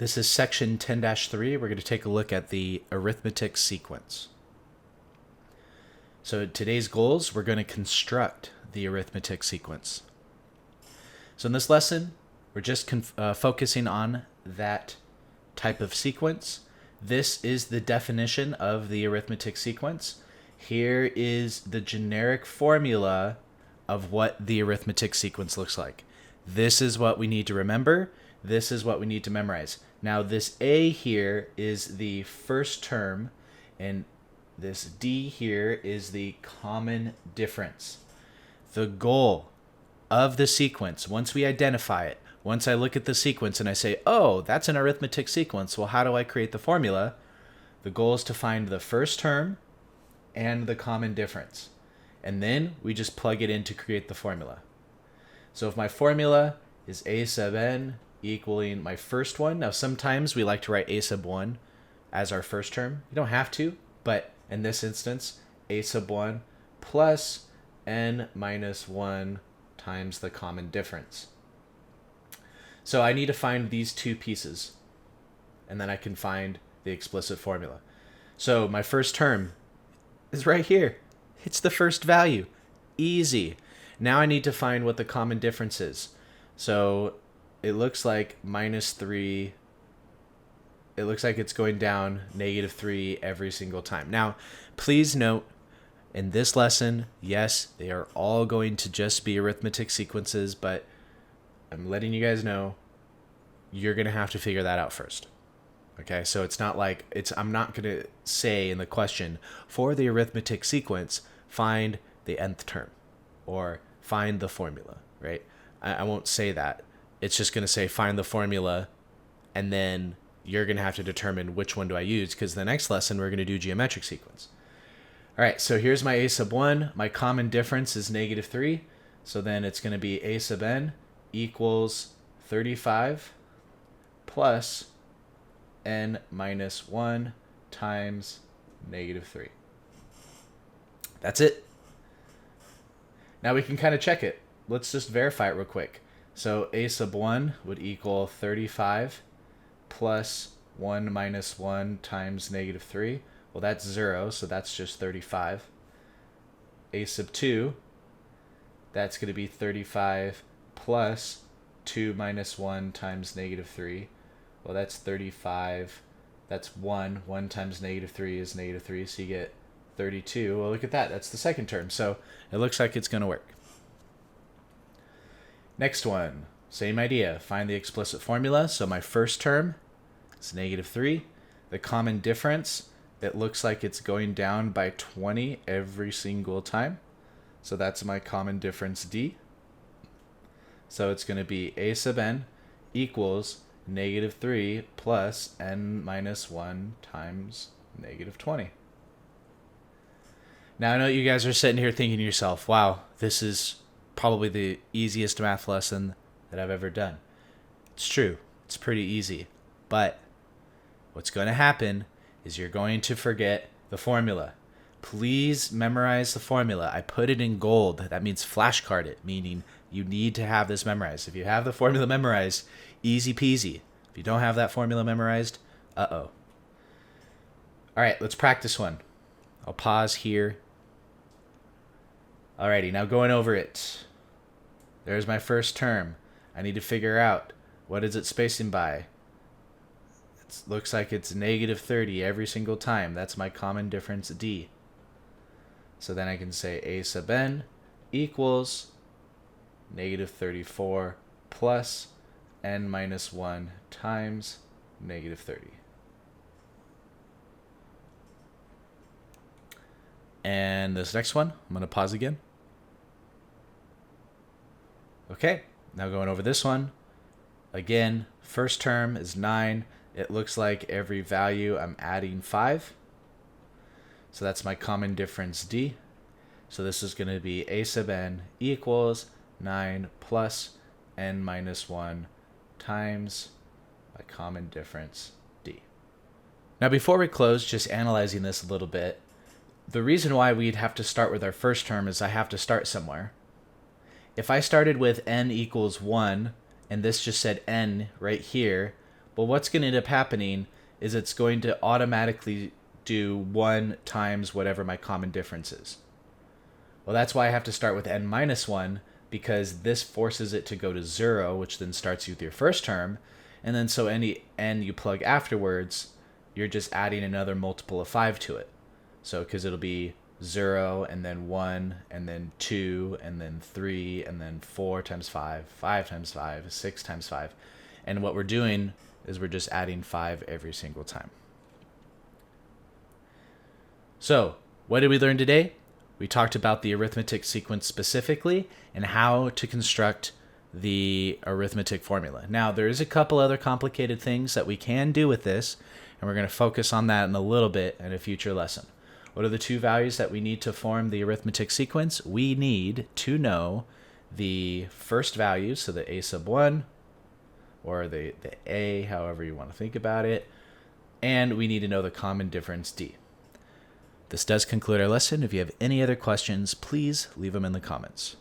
This is section 10-3. We're going to take a look at the arithmetic sequence. So today's goals, we're going to construct the arithmetic sequence. So in this lesson, we're just focusing on that type of sequence. This is the definition of the arithmetic sequence. Here is the generic formula of what the arithmetic sequence looks like. This is what we need to remember. This is what we need to memorize. Now this A here is the first term, and this D here is the common difference. The goal of the sequence, once we identify it, once I look at the sequence and I say, oh, that's an arithmetic sequence, well, how do I create the formula? The goal is to find the first term and the common difference. And then we just plug it in to create the formula. So if my formula is a sub n equaling my first one, now sometimes we like to write a sub 1 as our first term. You don't have to, but in this instance, a sub 1 plus n minus 1 times the common difference. So I need to find these two pieces, and then I can find the explicit formula. So my first term is right here. It's the first value. Easy. Now I need to find what the common difference is. So it looks like minus 3. It looks like it's going down negative 3 every single time. Now, please note, in this lesson, yes, they are all going to just be arithmetic sequences, but I'm letting you guys know you're going to have to figure that out first. Okay, so it's not like I'm not going to say in the question, for the arithmetic sequence, find the nth term or find the formula, right? I won't say that. It's just going to say find the formula, and then you're going to have to determine which one do I use, because the next lesson we're going to do geometric sequence. All right, so here's my a sub 1. My common difference is negative 3. So then it's going to be a sub n equals 35 plus n minus 1 times negative 3. That's it. Now we can kind of check it. Let's just verify it real quick. So a sub 1 would equal 35 plus 1 minus 1 times negative 3. Well, that's 0, so that's just 35. A sub 2, that's going to be 35 plus 2 minus 1 times negative 3. Well, that's 35. That's 1. 1 times negative 3 is negative 3, so you get 32. Well, look at that. That's the second term. So it looks like it's going to work. Next one, same idea. Find the explicit formula. So my first term is negative 3. The common difference, it looks like it's going down by 20 every single time. So that's my common difference D. So it's going to be a sub n equals negative 3 plus n minus 1 times negative 20. Now I know you guys are sitting here thinking to yourself, wow, this is probably the easiest math lesson that I've ever done. It's true. It's pretty easy. But what's going to happen is you're going to forget the formula. Please memorize the formula. I put it in gold. That means flashcard it, meaning you need to have this memorized. If you have the formula memorized, easy peasy. If you don't have that formula memorized, uh-oh. All right, let's practice one. I'll pause here. Alrighty, now going over it. There's my first term. I need to figure out what is it spacing by. It looks like it's negative 30 every single time. That's my common difference D. So then I can say a sub n equals negative 34 plus n minus 1 times negative 30. And this next one, I'm going to pause again. Okay, now going over this one. Again, first term is 9. It looks like every value I'm adding 5. So that's my common difference D. So this is going to be a sub n equals 9 plus n minus 1 times my common difference D. Now before we close, just analyzing this a little bit, the reason why we'd have to start with our first term is I have to start somewhere. If I started with n equals 1, and this just said n right here, Well, what's going to end up happening is it's going to automatically do 1 times whatever my common difference is. Well, that's why I have to start with n minus 1, because this forces it to go to 0, which then starts you with your first term. And then so any n you plug afterwards, you're just adding another multiple of 5 to it. So because it'll be 0, and then 1, and then 2, and then 3, and then 4 times 5, 5 times 5, 6 times 5. And what we're doing is we're just adding 5 every single time. So, what did we learn today? We talked about the arithmetic sequence specifically and how to construct the arithmetic formula. Now, there is a couple other complicated things that we can do with this, and we're going to focus on that in a little bit in a future lesson. What are the 2 values that we need to form the arithmetic sequence? We need to know the first value, so the a sub 1, or the a, however you want to think about it, and we need to know the common difference d. This does conclude our lesson. If you have any other questions, please leave them in the comments.